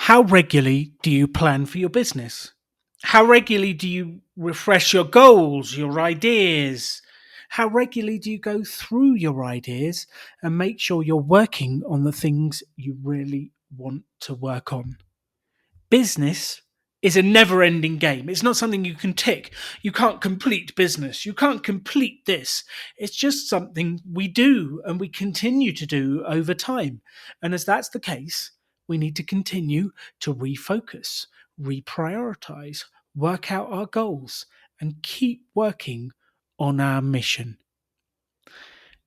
How regularly do you plan for your business? How regularly do you refresh your goals, your ideas? How regularly do you go through your ideas and make sure you're working on the things you really want to work on? Business is a never ending game. It's not something you can tick. You can't complete business. You can't complete this. It's just something we do and we continue to do over time. And as that's the case, we need to continue to refocus, reprioritize, work out our goals, and keep working on our mission.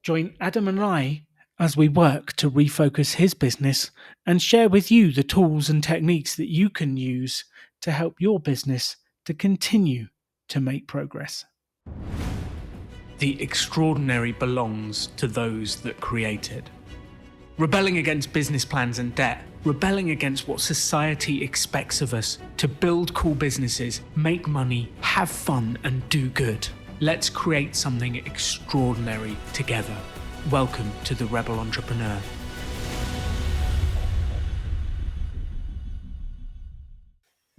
Join Adam and I as we work to refocus his business and share with you the tools and techniques that you can use to help your business to continue to make progress. The extraordinary belongs to those that create it. Rebelling against business plans and debt, rebelling against what society expects of us to build cool businesses, make money, have fun, and do good. Let's create something extraordinary together. Welcome to the Rebel Entrepreneur.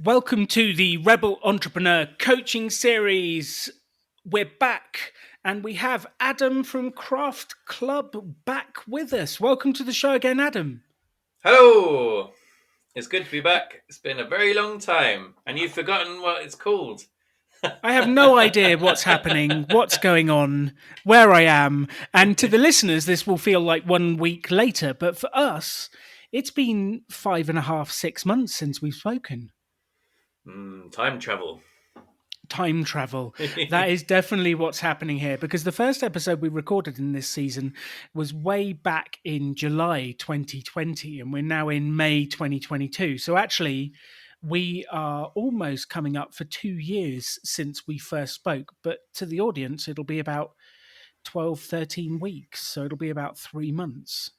Welcome to the Rebel Entrepreneur Coaching Series. We're back and we have Adam from Craft Club back with us. Welcome to the show again, Adam. Hello! It's good to be back. It's been a very long time and you've forgotten what it's called. I have no idea what's happening, what's going on, where I am. And to the listeners, this will feel like 1 week later. But for us, it's been 5.5, 6 months since we've spoken. Time travel. Time travel. That is definitely what's happening here, because the first episode we recorded in this season was way back in July 2020, and we're now in May 2022. So actually, we are almost coming up for 2 years since we first spoke, but to the audience, it'll be about 12, 13 weeks. So it'll be about 3 months.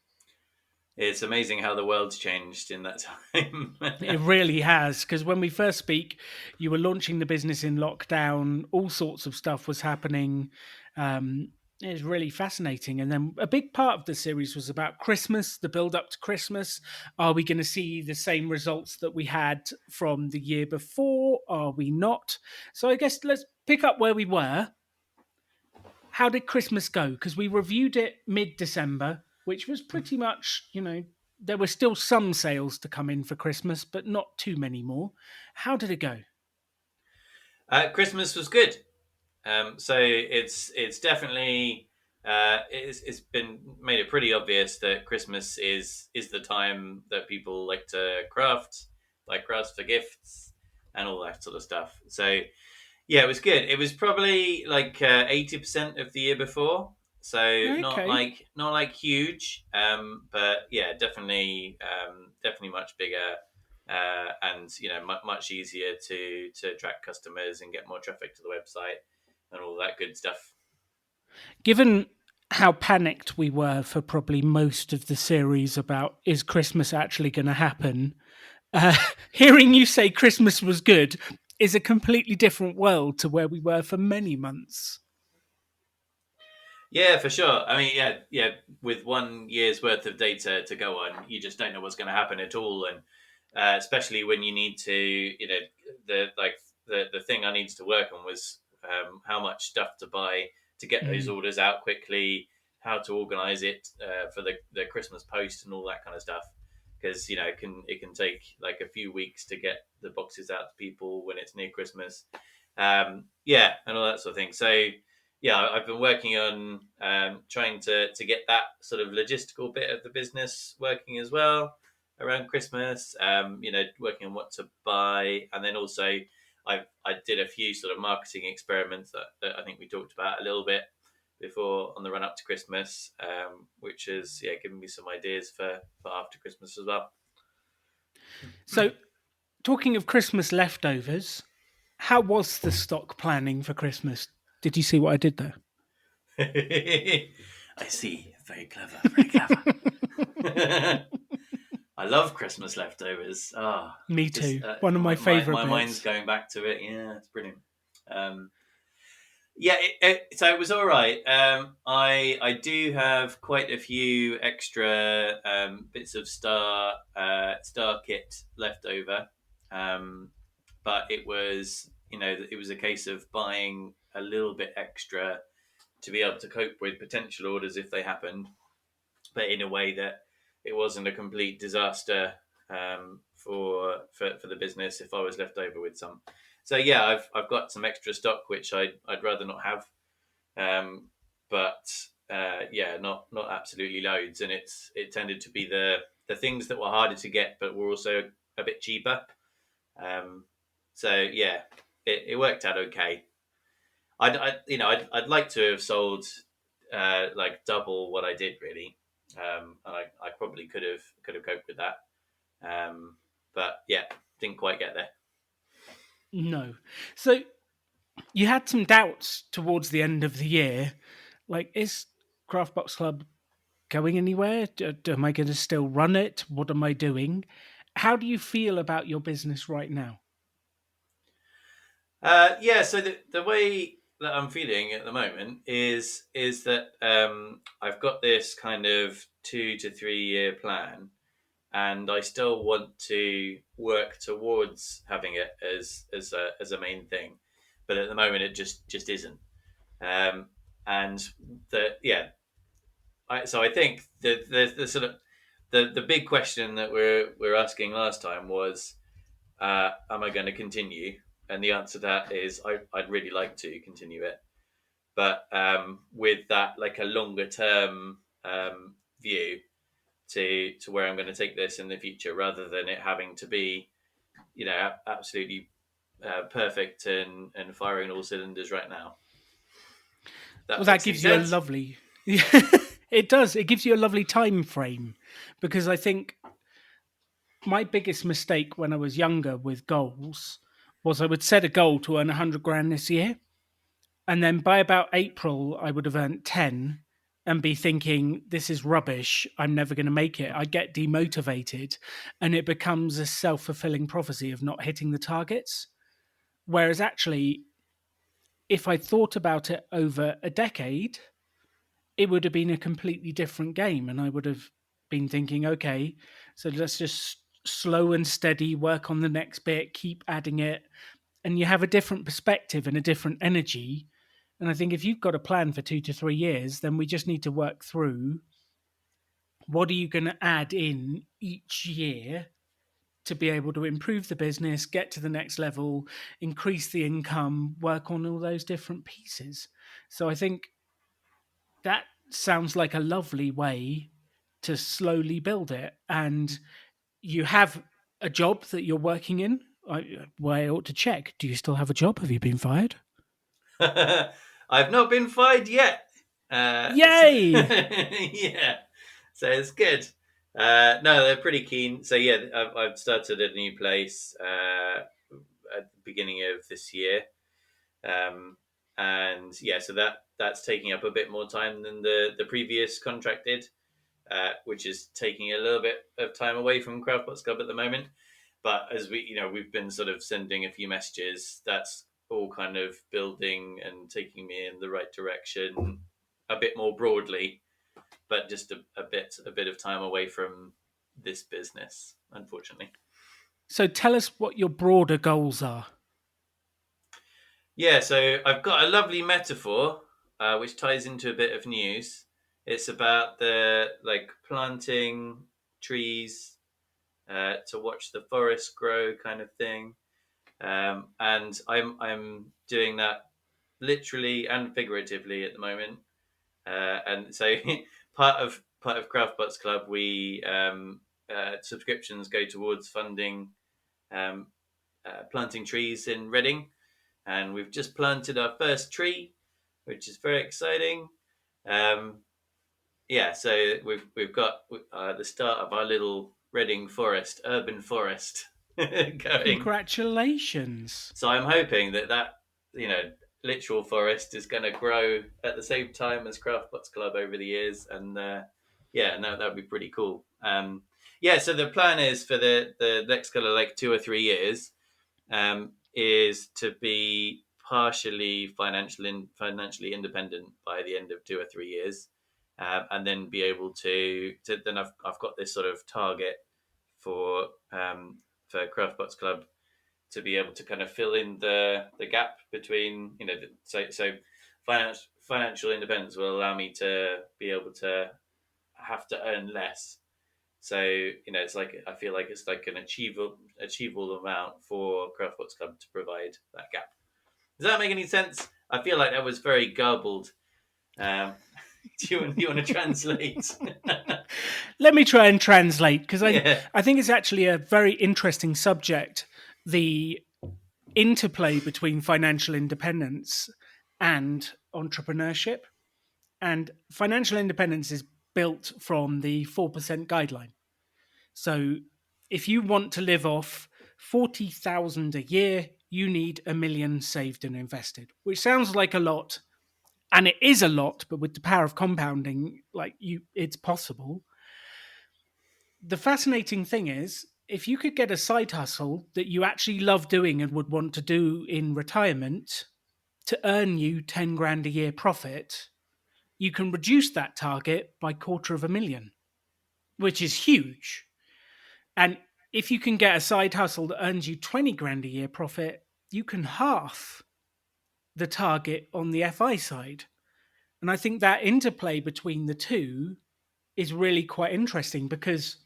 It's amazing how the world's changed in that time. It really has, because when we first speak, you were launching the business in lockdown, all sorts of stuff was happening. It was really fascinating. And then a big part of the series was about Christmas, the build up to Christmas. Are we going to see the same results that we had from the year before? Are we not? So I guess let's pick up where we were. How did Christmas go? Because we reviewed it mid-December, which was pretty much, there were still some sales to come in for Christmas, but not too many more. How did it go? Christmas was good. So it's definitely it's been made it pretty obvious that Christmas is the time that people like to craft, like crafts for gifts and all that sort of stuff. So yeah, it was good. It was probably like 80% of the year before, so Okay. not like huge, but yeah, definitely much bigger, and much easier to attract customers and get more traffic to the website and all that good stuff. Given how panicked we were for probably most of the series about is Christmas actually going to happen, hearing you say Christmas was good is a completely different world to where we were for many months. Yeah, for sure. I mean, yeah. With 1 year's worth of data to go on, you just don't know what's going to happen at all, and especially when you need to, the thing I needed to work on was how much stuff to buy to get those orders out quickly, how to organize it for the Christmas post and all that kind of stuff. Because it can take like a few weeks to get the boxes out to people when it's near Christmas, and all that sort of thing. So yeah, I've been working on trying to get that sort of logistical bit of the business working as well around Christmas. Working on what to buy, and then also I did a few sort of marketing experiments that I think we talked about a little bit before on the run up to Christmas, which has given me some ideas for after Christmas as well. So, talking of Christmas leftovers, how was the stock planning for Christmas? Did you see what I did there? I see. Very clever. Very clever. I love Christmas leftovers. Me too. One of my favorite. My mind's going back to it. Yeah, it's brilliant. Yeah, so it was all right. I do have quite a few extra bits of star kit left over, um, but it was, it was a case of buying a little bit extra to be able to cope with potential orders if they happened, but in a way that it wasn't a complete disaster, for the business if I was left over with some. So yeah, I've got some extra stock which I'd rather not have, um, but yeah, not absolutely loads, and it tended to be the things that were harder to get, but were also a bit cheaper. Um, so yeah, it worked out okay. I'd like to have sold like double what I did really, and I probably could have coped with that, but yeah, didn't quite get there. No. So you had some doubts towards the end of the year. Like, is Craft Box Club going anywhere? Am I going to still run it? What am I doing? How do you feel about your business right now? Yeah, so the way that I'm feeling at the moment is that I've got this kind of 2 to 3 year plan, and I still want to work towards having it as a main thing, but at the moment it just isn't. Um, and so I think the sort of the big question that we're asking last time was, am I going to continue? And the answer to that is I'd really like to continue it, but with that like a longer term view to where I'm going to take this in the future, rather than it having to be, absolutely perfect and firing all cylinders right now. Well, That that makes any gives you a sense. lovely. It does. It gives you a lovely time frame because I think my biggest mistake when I was younger with goals was I would set a goal to earn 100 grand this year. And then by about April, I would have earned 10 and be thinking, this is rubbish. I'm never going to make it. I get demotivated and it becomes a self fulfilling prophecy of not hitting the targets. Whereas actually, if I thought about it over a decade, it would have been a completely different game. And I would have been thinking, okay, so let's just slow and steady work on the next bit, keep adding it. And you have a different perspective and a different energy. And I think if you've got a plan for 2 to 3 years, then we just need to work through what are you going to add in each year to be able to improve the business, get to the next level, increase the income, work on all those different pieces. So I think that sounds like a lovely way to slowly build it. And you have a job that you're working in. I ought to check. Do you still have a job? Have you been fired? I've not been fired yet. So, Yay! yeah, so it's good. No, they're pretty keen. So yeah, I've started a new place at the beginning of this year, um, and yeah, so that's taking up a bit more time than the previous contract did, which is taking a little bit of time away from Craftbox Club at the moment. But as we've been sort of sending a few messages, that's all kind of building and taking me in the right direction a bit more broadly, but just a bit of time away from this business, unfortunately. So tell us what your broader goals are. Yeah, so I've got a lovely metaphor, which ties into a bit of news. It's about the like planting trees to watch the forest grow, kind of thing. And I'm doing that literally and figuratively at the moment. And so part of Craftbots Club, we subscriptions go towards funding um, planting trees in Reading, and we've just planted our first tree, which is very exciting. Um, yeah, so we've got the start of our little Reading forest, urban forest, going. Congratulations. So I'm hoping that you know literal forest is going to grow at the same time as Craftbots Club over the years, and yeah, no, that'd be pretty cool. Yeah, so the plan is for the next kind of like 2 or 3 years, is to be partially financially independent by the end of 2 or 3 years, and then be able to then I've got this sort of target for Craftbox Club to be able to kind of fill in the gap between, so financial independence will allow me to be able to have to earn less. So it's like, I feel like it's like an achievable amount for Craftbox Club to provide that gap. Does that make any sense? I feel like that was very garbled. Um, do you want to translate? Let me try and translate, because Yeah. I think it's actually a very interesting subject, the interplay between financial independence and entrepreneurship. And financial independence is built from the 4% guideline. So if you want to live off 40,000 a year, you need 1 million saved and invested, which sounds like a lot. And it is a lot, but with the power of compounding, it's possible. The fascinating thing is, if you could get a side hustle that you actually love doing and would want to do in retirement to earn you 10 grand a year profit, you can reduce that target by 250,000, which is huge. And if you can get a side hustle that earns you 20 grand a year profit, you can half the target on the FI side. And I think that interplay between the two is really quite interesting, because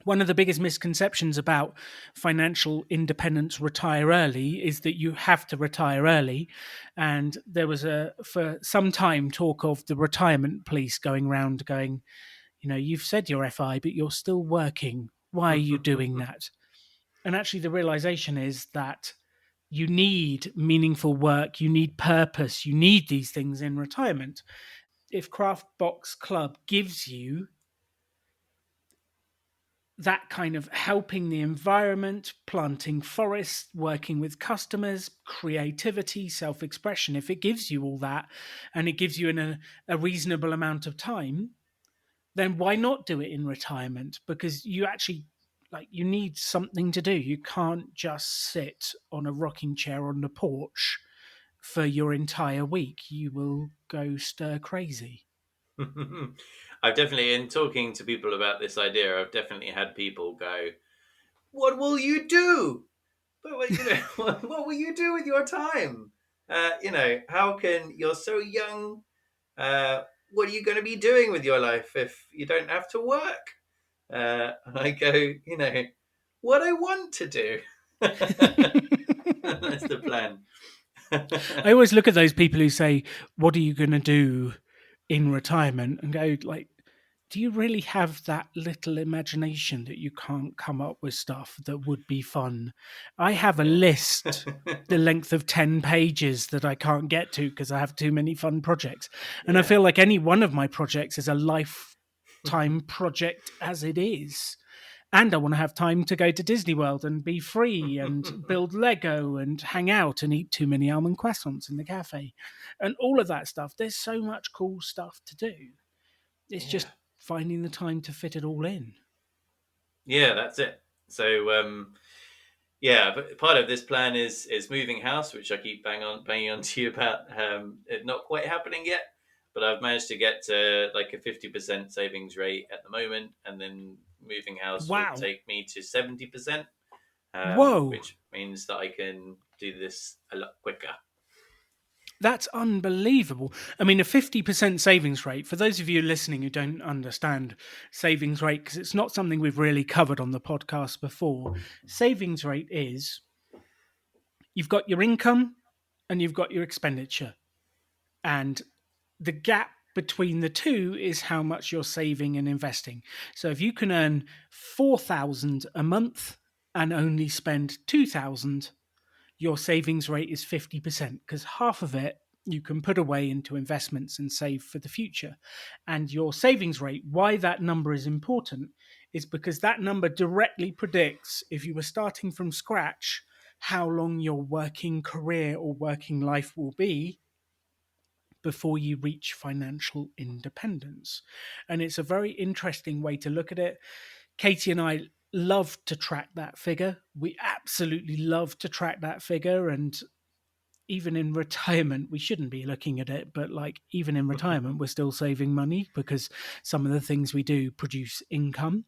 one of the biggest misconceptions about financial independence, retire early, is that you have to retire early. And there was for some time, talk of the retirement police going around going, you've said you're FI, but you're still working. Why are you doing that? And actually the realization is that you need meaningful work, you need purpose, you need these things in retirement. If Craftbox Club gives you that kind of helping the environment, planting forests, working with customers, creativity, self-expression, if it gives you all that and it gives you in a reasonable amount of time, then why not do it in retirement? Because you actually, you need something to do. You can't just sit on a rocking chair on the porch for your entire week. You will go stir crazy. I've definitely, in talking to people about this idea, I've definitely had people go, "What will you do? But what will you do with your time? How can you're so young? What are you going to be doing with your life if you don't have to work?" And I go, what I want to do. That's the plan. I always look at those people who say, "What are you going to do in retirement?" and go, do you really have that little imagination that you can't come up with stuff that would be fun? I have a list the length of 10 pages that I can't get to because I have too many fun projects. And I feel like any one of my projects is a lifetime project as it is. And I want to have time to go to Disney World and be free and build Lego and hang out and eat too many almond croissants in the cafe and all of that stuff. There's so much cool stuff to do. It's just finding the time to fit it all in. Yeah, that's it. So, but part of this plan is moving house, which I keep banging on to you about. It's not quite happening yet, but I've managed to get to like a 50% savings rate at the moment, and then moving house will take me to 70%. Which means that I can do this a lot quicker. That's unbelievable. I mean, a 50% savings rate, for those of you listening who don't understand savings rate, because it's not something we've really covered on the podcast before, savings rate is you've got your income and you've got your expenditure. And the gap between the two is how much you're saving and investing. So if you can earn 4,000 a month and only spend 2,000, your savings rate is 50%, because half of it you can put away into investments and save for the future. And your savings rate, why that number is important, is because that number directly predicts, if you were starting from scratch, how long your working career or working life will be before you reach financial independence. And it's a very interesting way to look at it. Katie and I love to track that figure. We absolutely love to track that figure. And even in retirement, we shouldn't be looking at it, but like even in retirement, we're still saving money because some of the things we do produce income.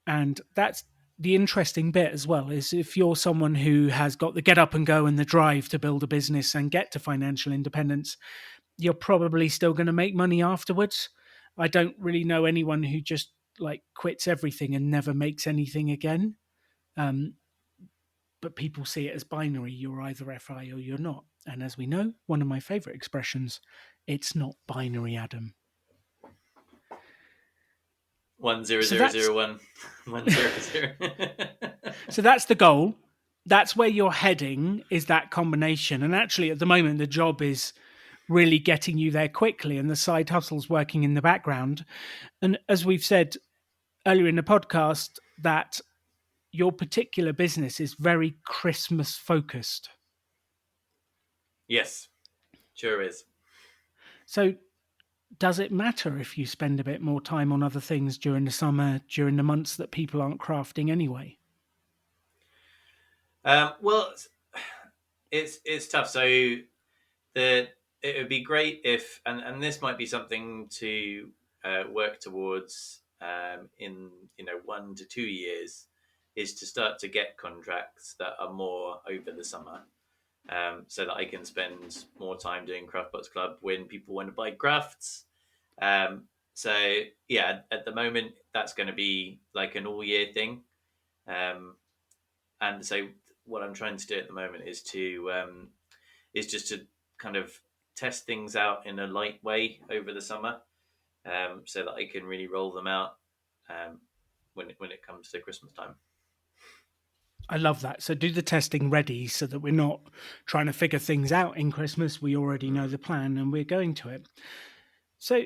And that's the interesting bit as well, is if you're someone who has got the get up and go and the drive to build a business and get to financial independence, you're probably still going to make money afterwards. I don't really know anyone who just like quits everything and never makes anything again. Um, but people see it as binary. You're either FI or you're not. And as we know, one of my favorite expressions, it's not binary, Adam. 10001 100. So that's the goal. That's where you're heading, is that combination. And actually, at the moment, the job is really getting you there quickly, and the side hustle's working in the background. And as we've said earlier in the podcast, that your particular business is very Christmas focused. Yes, sure is. So does it matter if you spend a bit more time on other things during the summer, during the months that people aren't crafting anyway? Well, it's tough. So the it would be great if, and this might be something to work towards in 1 to 2 years, is to start to get contracts that are more over the summer, so that I can spend more time doing Craftbots Club when people want to buy crafts. So yeah, at the moment that's going to be like an all year thing, um, and so what I'm trying to do at the moment is just to kind of test things out in a light way over the summer, so that I can really roll them out when it comes to Christmas time. I love that. So do the testing ready so that we're not trying to figure things out in Christmas. We already know the plan and we're going to it. So,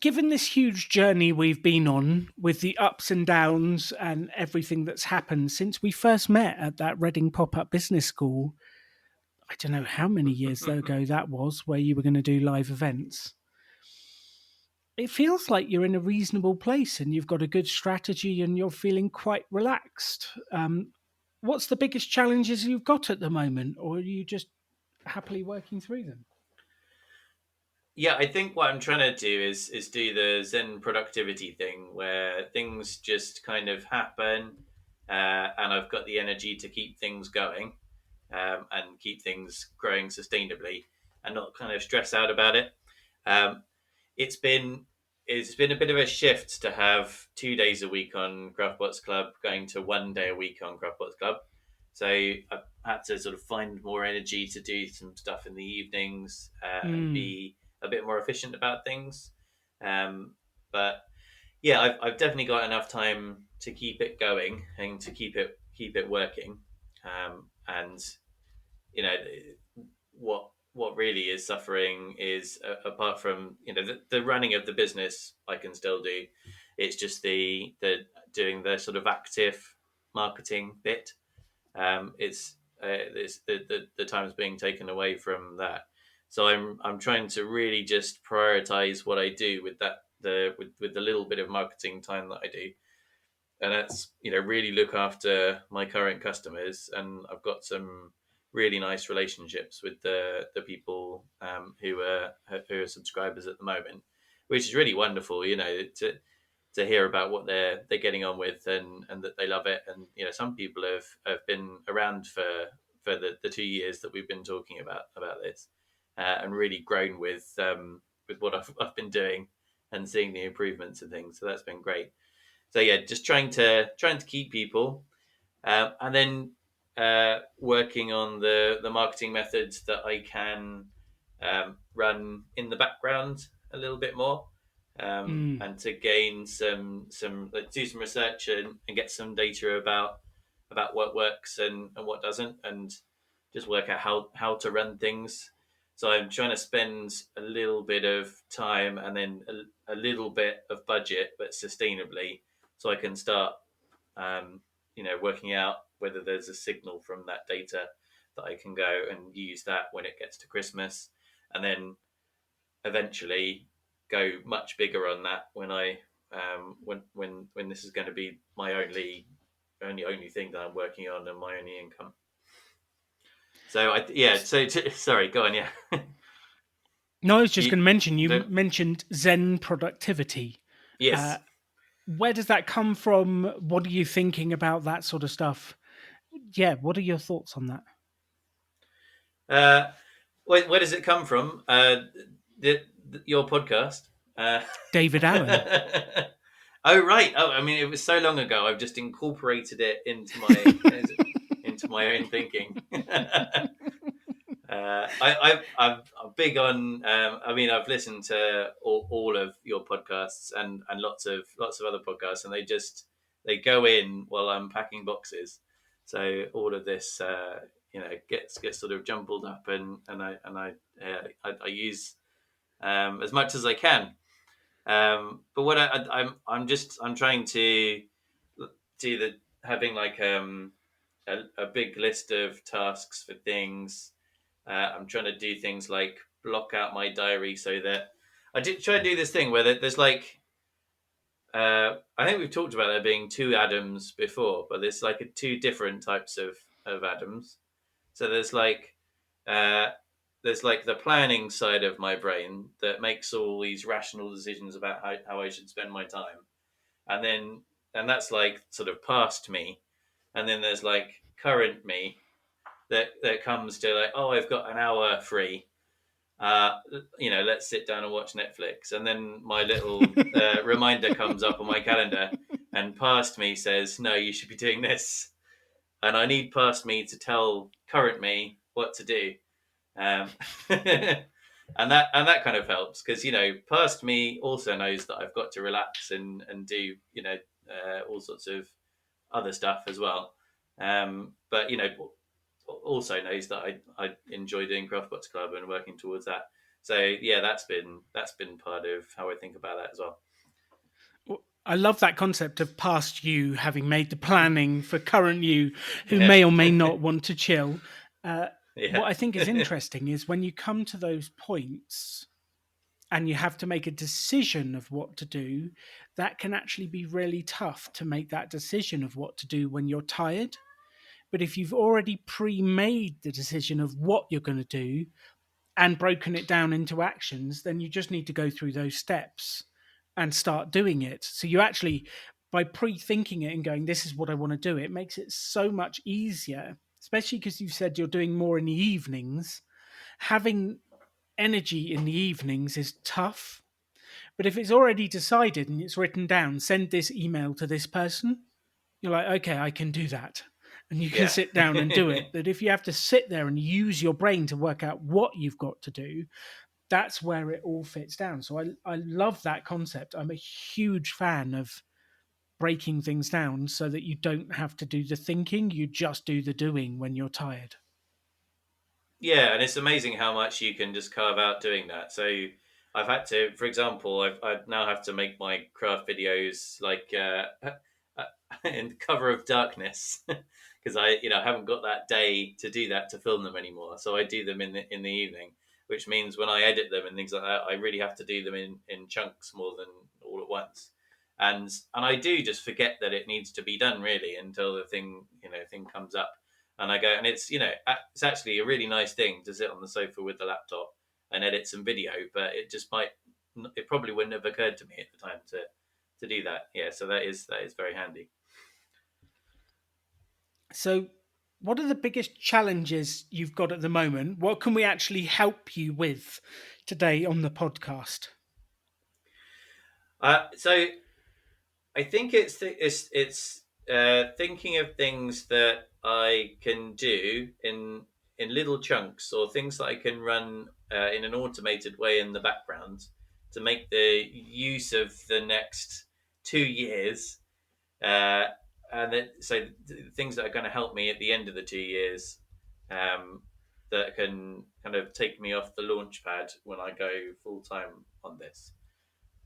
given this huge journey we've been on with the ups and downs and everything that's happened since we first met at that Reading Pop Up Business School, I don't know how many years ago that was, where you were going to do live events. It feels like you're in a reasonable place and you've got a good strategy and you're feeling quite relaxed. What's the biggest challenges you've got at the moment, or are you just happily working through them? Yeah, I think what I'm trying to do is do the Zen productivity thing, where things just kind of happen, and I've got the energy to keep things going, and keep things growing sustainably, and not kind of stress out about it. Um, it's been it's been a bit of a shift to have 2 days a week on Craftbots Club, going to 1 day a week on Craftbots Club. So I've had to sort of find more energy to do some stuff in the evenings, and Mm. be a bit more efficient about things. But yeah, I've definitely got enough time to keep it going and to keep it working. And you know what really is suffering is, apart from the running of the business, I can still do. It's just the doing the sort of active marketing bit. It's the time's being taken away from that. So I'm trying to really just prioritize what I do with that with the little bit of marketing time that I do, and that's really look after my current customers. And I've got some really nice relationships with the people, who are subscribers at the moment, which is really wonderful. To hear about what they're getting on with, and that they love it. And some people have been around for the 2 years that we've been talking about this, and really grown with what I've been doing and seeing the improvements and things. So that's been great. So yeah, just trying to keep people, and then working on the marketing methods that I can run in the background a little bit more, Mm. and to gain do some research, and get some data about what works and what doesn't, and just work out how to run things. So I'm trying to spend a little bit of time and then a little bit of budget, but sustainably, so I can start, working out whether there's a signal from that data that I can go and use that when it gets to Christmas, and then eventually go much bigger on that when I when this is going to be my only thing that I'm working on, and my only income. So sorry, go on. Yeah. No, I was just you, going to mention, you the, mentioned Zen productivity. Uh, yes. where does that come from? What are you thinking about that sort of stuff? Yeah, what are your thoughts on that? Uh, where does it come from? Your podcast. Uh, David Allen. oh right. Oh, I mean, it was so long ago. I've just incorporated it into my own thinking. I'm big on. I mean, I've listened to all of your podcasts and lots of other podcasts, and they go in while I'm packing boxes. So all of this, gets sort of jumbled up, and I use as much as I can. But what I'm trying to do the having like a big list of tasks for things. I'm trying to do things like block out my diary so that I did try to do this thing where there's like I think we've talked about there being two Adams before, but there's like two different types of Adams. So uh, there's like the planning side of my brain that makes all these rational decisions about how I should spend my time, and then and that's like sort of past me, and then there's like current me that comes to like, oh, I've got an hour free. Uh, let's sit down and watch Netflix. And then my little reminder comes up on my calendar, and past me says, no, you should be doing this. And I need past me to tell current me what to do. Um, and that kind of helps because past me also knows that I've got to relax and do all sorts of other stuff as well. But also knows that I enjoy doing Craftbox Club and working towards that. So yeah, that's been part of how I think about that as well. I love that concept of past you having made the planning for current you who Yeah, may or may not want to chill. yeah, What I think is interesting is when you come to those points and you have to make a decision of what to do, that can actually be really tough to make that decision of what to do when you're tired. But if you've already pre made the decision of what you're going to do and broken it down into actions, then you just need to go through those steps and start doing it. So you actually, by pre thinking it and going, this is what I want to do, it makes it so much easier, especially because you've said you're doing more in the evenings. Having energy in the evenings is tough. But if it's already decided and it's written down, send this email to this person, you're like, okay, I can do that. And you can yeah. sit down and do it. But if you have to sit there and use your brain to work out what you've got to do, that's where it all fits down. So I love that concept. I'm a huge fan of breaking things down so that you don't have to do the thinking, you just do the doing when you're tired. Yeah, and it's amazing how much you can just carve out doing that. So I've had to, for example, I now have to make my craft videos like in the cover of darkness because I haven't got that day to do that to film them anymore. So I do them in the evening, which means when I edit them and things like that, I really have to do them in chunks more than all at once. And I do just forget that it needs to be done really until the thing comes up, and I go, and it's actually a really nice thing to sit on the sofa with the laptop and edit some video, but it probably wouldn't have occurred to me at the time to do that. Yeah, so that is very handy. So, what are the biggest challenges you've got at the moment? What can we actually help you with today on the podcast? So I think it's thinking of things that I can do in little chunks, or things that I can run in an automated way in the background to make the use of the next 2 years, uh, so things that are going to help me at the end of the 2 years, um, that can kind of take me off the launch pad when I go full time on this.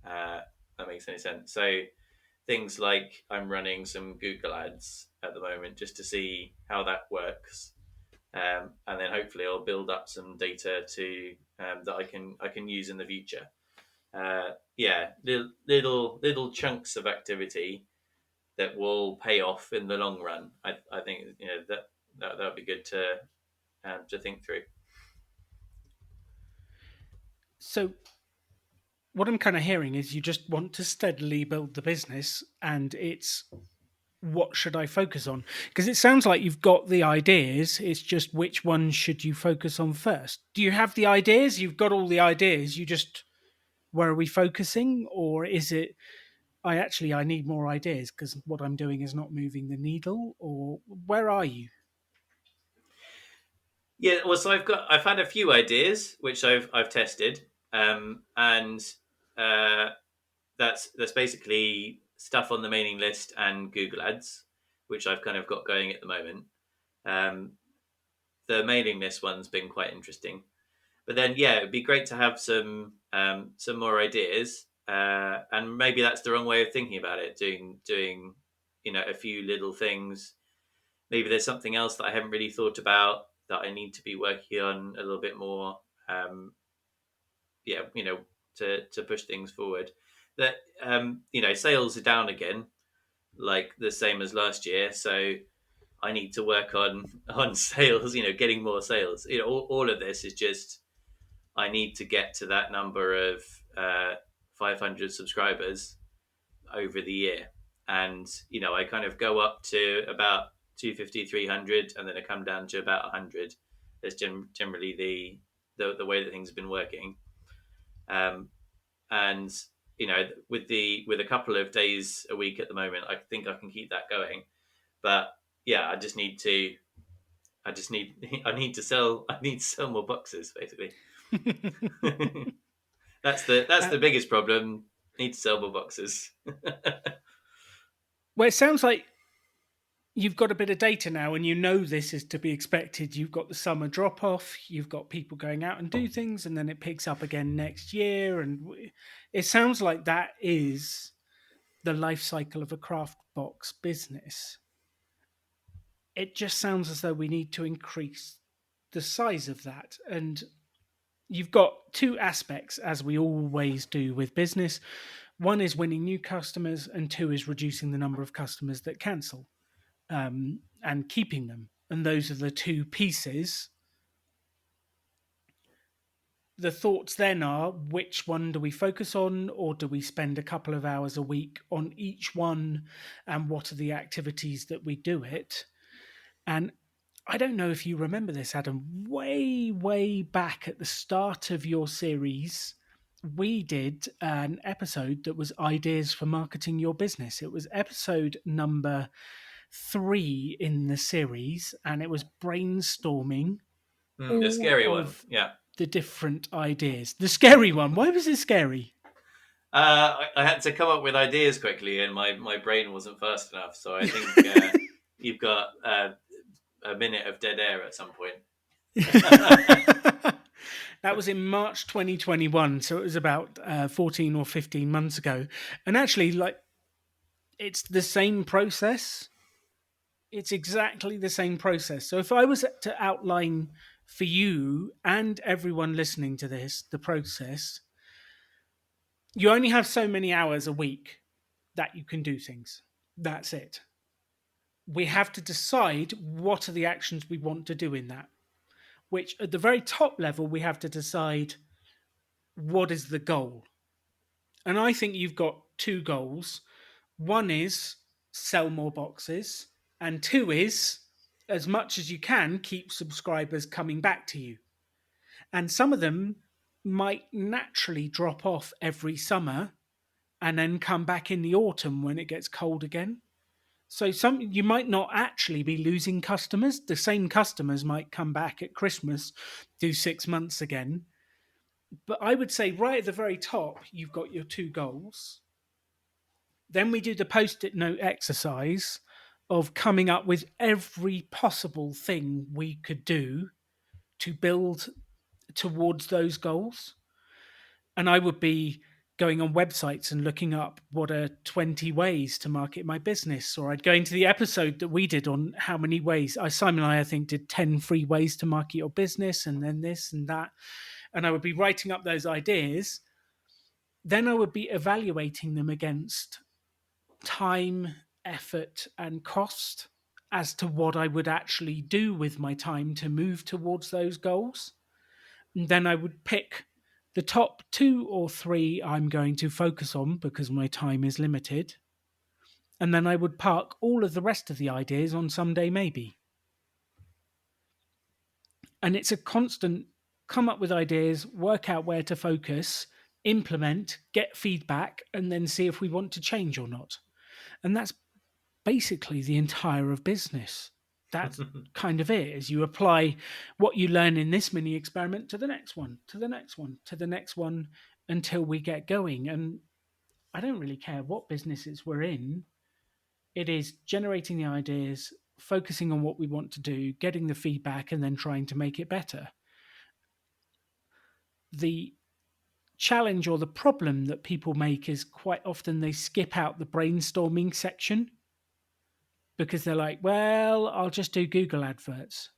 Uh, that makes any sense. So things like I'm running some Google ads at the moment just to see how that works, and then hopefully I'll build up some data to that I can use in the future. Yeah, little chunks of activity that will pay off in the long run. I think that would be good to to think through. So what I'm kind of hearing is you just want to steadily build the business, and it's what should I focus on? Because it sounds like you've got the ideas. It's just which one should you focus on first? Do you have the ideas? You've got all the ideas. You just, where are we focusing? Or is it, I need more ideas because what I'm doing is not moving the needle? Or where are you? Yeah, well, so I've had a few ideas which I've tested, and uh, that's basically stuff on the mailing list and Google Ads, which I've kind of got going at the moment. Um, the mailing list one's been quite interesting, but then yeah, it'd be great to have some more ideas, and maybe that's the wrong way of thinking about it. Doing a few little things. Maybe there's something else that I haven't really thought about that I need to be working on a little bit more. Um, yeah, to push things forward. That sales are down again, like the same as last year. So I need to work on sales. Getting more sales. All of this is just I need to get to that number of 500 subscribers over the year, and I kind of go up to about 250, 300, and then I come down to about 100. That's generally the way that things have been working. And with a couple of days a week at the moment, I think I can keep that going. But yeah, I need to sell more boxes, basically. That's the biggest problem. Need to sell more boxes. Well, it sounds like you've got a bit of data now and you know this is to be expected. You've got the summer drop off, you've got people going out and do things, and then it picks up again next year. And it sounds like that is the life cycle of a craft box business. It just sounds as though we need to increase the size of that. And you've got two aspects, as we always do with business. One is winning new customers, and two is reducing the number of customers that cancel. And keeping them. And those are the two pieces. The thoughts then are, which one do we focus on, or do we spend a couple of hours a week on each one, and what are the activities that we do it? And I don't know if you remember this, Adam, way, way back at the start of your series, we did an episode that was ideas for marketing your business. It was episode number 3 in the series, and it was brainstorming The scary one, of yeah. the different ideas. The scary one. Why was it scary? I had to come up with ideas quickly, and my brain wasn't fast enough. So I think you've got a minute of dead air at some point. That was in March 2021, so it was about 14 or 15 months ago. And actually, it's the same process. It's exactly the same process. So if I was to outline for you and everyone listening to this, the process, you only have so many hours a week that you can do things. That's it. We have to decide what are the actions we want to do in that, which at the very top level, we have to decide what is the goal. And I think you've got two goals. One is sell more boxes, and two is, as much as you can, keep subscribers coming back to you. And some of them might naturally drop off every summer and then come back in the autumn when it gets cold again. So you might not actually be losing customers. The same customers might come back at Christmas, do 6 months again. But I would say right at the very top, you've got your two goals. Then we do the post-it note exercise of coming up with every possible thing we could do to build towards those goals. And I would be going on websites and looking up what are 20 ways to market my business. Or I'd go into the episode that we did on how many ways. Simon and I think, did 10 free ways to market your business, and then this and that. And I would be writing up those ideas. Then I would be evaluating them against time, effort, and cost. as to what I would actually do with my time to move towards those goals. And then I would pick the top 2 or 3 I'm going to focus on because my time is limited. And then I would park all of the rest of the ideas on someday maybe. And it's a constant come up with ideas, work out where to focus, implement, get feedback, and then see if we want to change or not. And that's basically the entire of business. That's kind of it, is you apply what you learn in this mini experiment to the next one, to the next one, to the next one, until we get going. And I don't really care what businesses we're in. It is generating the ideas, focusing on what we want to do, getting the feedback, and then trying to make it better. The challenge or the problem that people make is quite often they skip out the brainstorming section because they're like, well, I'll just do Google adverts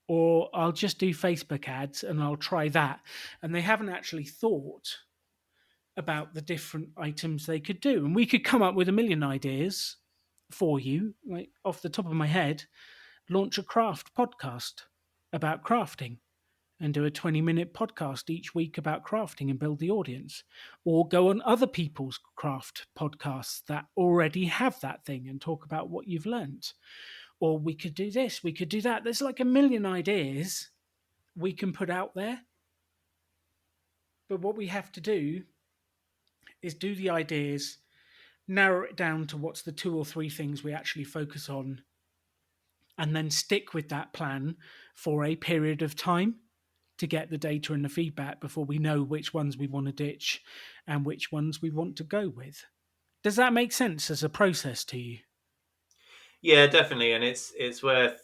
or I'll just do Facebook ads and I'll try that. And they haven't actually thought about the different items they could do. And we could come up with a million ideas for you, like off the top of my head, launch a craft podcast about crafting and do a 20-minute podcast each week about crafting and build the audience, or go on other people's craft podcasts that already have that thing and talk about what you've learnt. Or we could do this, we could do that. There's like a million ideas we can put out there. But what we have to do is do the ideas, narrow it down to what's the 2 or 3 things we actually focus on, and then stick with that plan for a period of time to get the data and the feedback before we know which ones we want to ditch and which ones we want to go with. Does that make sense as a process to you? Yeah, definitely, and it's worth,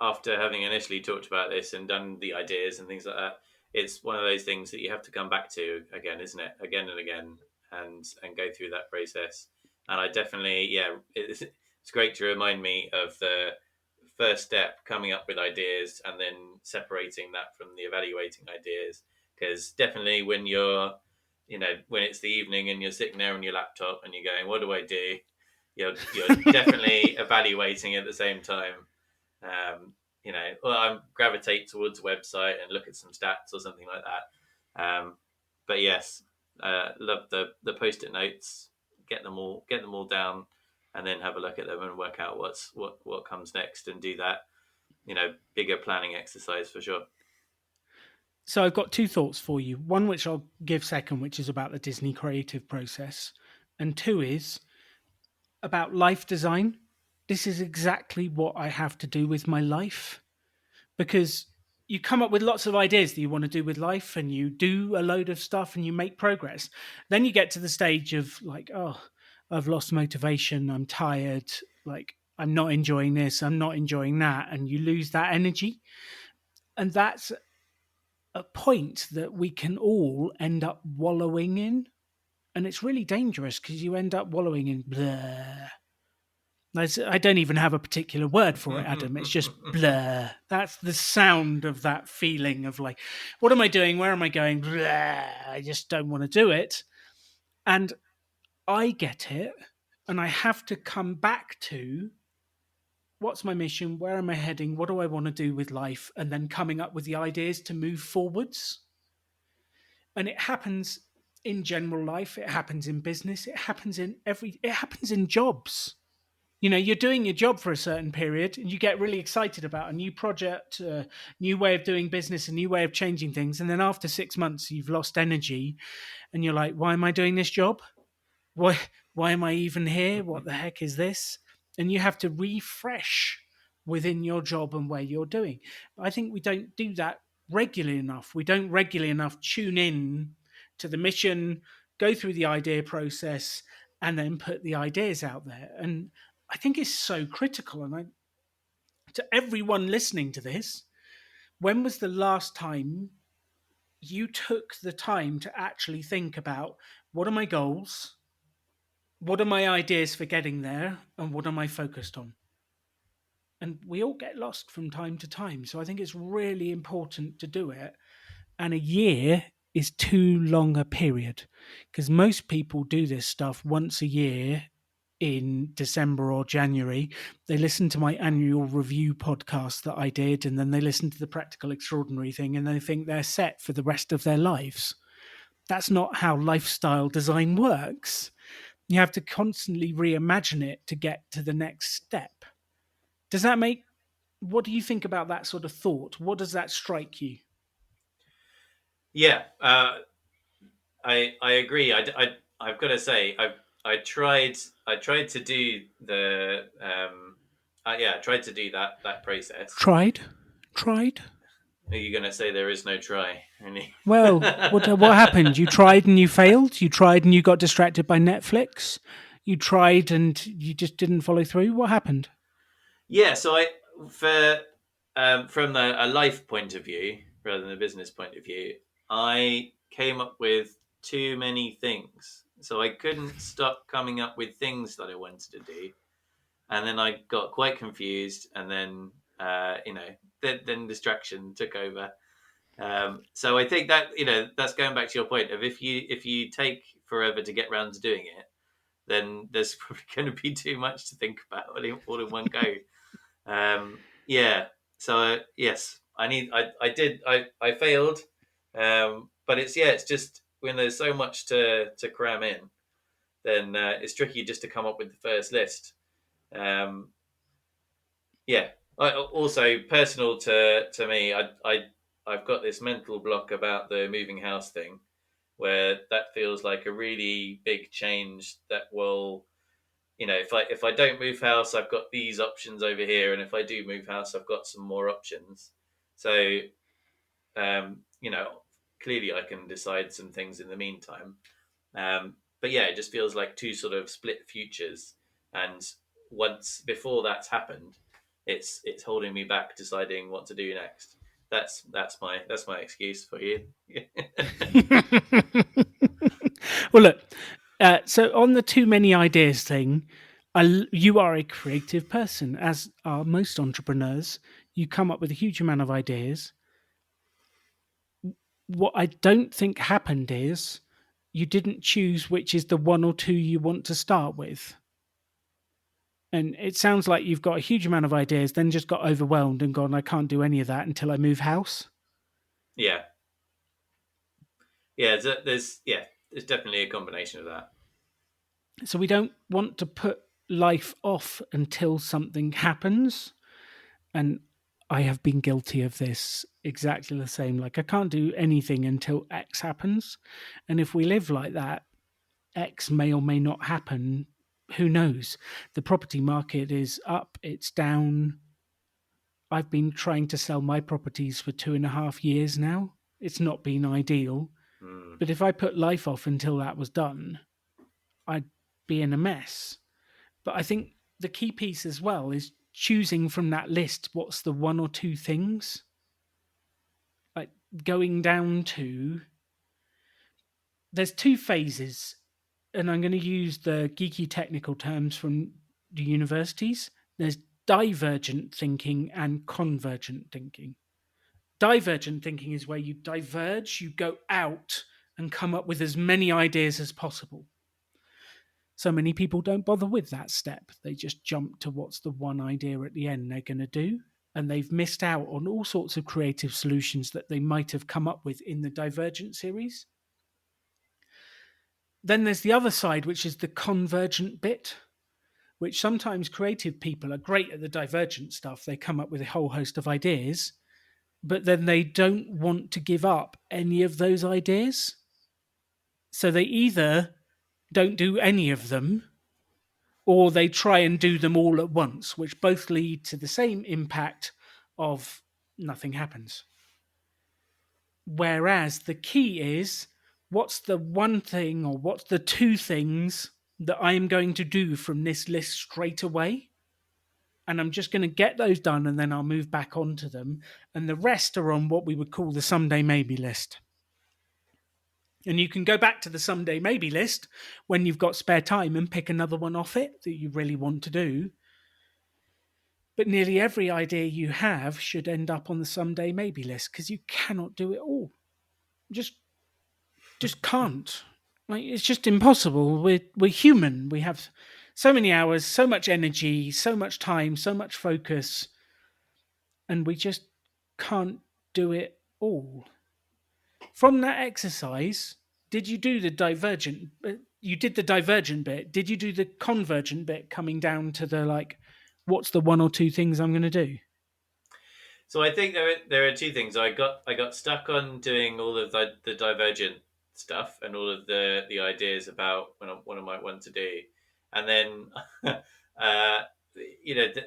after having initially talked about this and done the ideas and things like that, it's one of those things that you have to come back to again, isn't it? Again and again, and go through that process. And I definitely, it's great to remind me of the first step, coming up with ideas and then separating that from the evaluating ideas. Because definitely when you're, when it's the evening and you're sitting there on your laptop and you're going, what do I do? You're definitely evaluating at the same time. I gravitate towards a website and look at some stats or something like that. But yes, love the post-it notes. Get them all down, and then have a look at them and work out what comes next, and do that, bigger planning exercise for sure. So I've got 2 thoughts for you. One, which I'll give second, which is about the Disney creative process. And 2 is about life design. This is exactly what I have to do with my life, because you come up with lots of ideas that you want to do with life and you do a load of stuff and you make progress. Then you get to the stage of like, oh, I've lost motivation. I'm tired. Like, I'm not enjoying this. I'm not enjoying that. And you lose that energy. And that's a point that we can all end up wallowing in. And it's really dangerous because you end up wallowing in blah. I don't even have a particular word for it, Adam. It's just blah. That's the sound of that feeling of like, what am I doing? Where am I going? Blah. I just don't want to do it. And I get it. And I have to come back to what's my mission? Where am I heading? What do I want to do with life? And then coming up with the ideas to move forwards. And it happens in general life. It happens in business. It happens in jobs. You're doing your job for a certain period and you get really excited about a new project, a new way of doing business, a new way of changing things. And then after 6 months, you've lost energy and you're like, why am I doing this job? Why am I even here? What the heck is this? And you have to refresh within your job and where you're doing. I think we don't do that regularly enough. We don't regularly enough tune in to the mission, go through the idea process, and then put the ideas out there. And I think it's so critical. And to everyone listening to this, when was the last time you took the time to actually think about what are my goals? What are my ideas for getting there? And what am I focused on? And we all get lost from time to time. So I think it's really important to do it. And a year is too long a period because most people do this stuff once a year in December or January, they listen to my annual review podcast that I did, and then they listen to the Practical Extraordinary thing, and they think they're set for the rest of their lives. That's not how lifestyle design works. You have to constantly reimagine it to get to the next step. Does that make... What do you think about that sort of thought? What does that strike you? Yeah, I agree. I've got to say I tried to do the I tried to do that process. Tried? Are you going to say there is no try? Well, what happened? You tried and you failed? You tried and you got distracted by Netflix? You tried and you just didn't follow through? What happened? Yeah, so from a life point of view rather than a business point of view, I came up with too many things. So I couldn't stop coming up with things that I wanted to do. And then I got quite confused, and then then distraction took over. So I think that that's going back to your point of if you take forever to get around to doing it, then there's probably going to be too much to think about all in one go. Yeah. So yes, I failed, but it's just when there's so much to cram in, then it's tricky just to come up with the first list. Yeah. Also personal to me, I've got this mental block about the moving house thing, where that feels like a really big change that will, if I don't move house, I've got these options over here, and if I do move house, I've got some more options. So, clearly I can decide some things in the meantime. But yeah, it just feels like two sort of split futures, and once before that's happened, it's holding me back deciding what to do next. That's my excuse for you. Well, look. So on the too many ideas thing, you are a creative person, as are most entrepreneurs. You come up with a huge amount of ideas. What I don't think happened is you didn't choose which is the one or two you want to start with. And it sounds like you've got a huge amount of ideas, then just got overwhelmed and gone, I can't do any of that until I move house. Yeah. Yeah, there's definitely a combination of that. So we don't want to put life off until something happens. And I have been guilty of this exactly the same. Like, I can't do anything until X happens. And if we live like that, X may or may not happen. Who knows? The property market is up, it's down. I've been trying to sell my properties for 2.5 years now. It's not been ideal. But if I put life off until that was done, I'd be in a mess. But I think the key piece as well is choosing from that list what's the one or two things. Like going down to... There's two phases, and I'm going to use the geeky technical terms from the universities. There's divergent thinking and convergent thinking. Divergent thinking is where you diverge, you go out and come up with as many ideas as possible. So many people don't bother with that step. They just jump to what's the one idea at the end they're going to do. And they've missed out on all sorts of creative solutions that they might have come up with in the Divergent series. Then there's the other side, which is the convergent bit, which sometimes creative people are great at the divergent stuff. They come up with a whole host of ideas, but then they don't want to give up any of those ideas. So they either don't do any of them, or they try and do them all at once, which both lead to the same impact of nothing happens. Whereas the key is, what's the one thing or what's the two things that I am going to do from this list straight away? And I'm just going to get those done, and then I'll move back onto them. And the rest are on what we would call the someday maybe list. And you can go back to the someday maybe list when you've got spare time and pick another one off it that you really want to do. But nearly every idea you have should end up on the someday maybe list, because you cannot do it all. Just can't. Like, it's just impossible. We're human. We have so many hours, so much energy, so much time, so much focus, and we just can't do it all. From that exercise, did you do the divergent? You did the divergent bit. Did you do the convergent bit coming down to the like, what's the one or two things I'm going to do? So I think there are two things. I got stuck on doing all of the divergent stuff and all of the ideas about what I might want to do, and then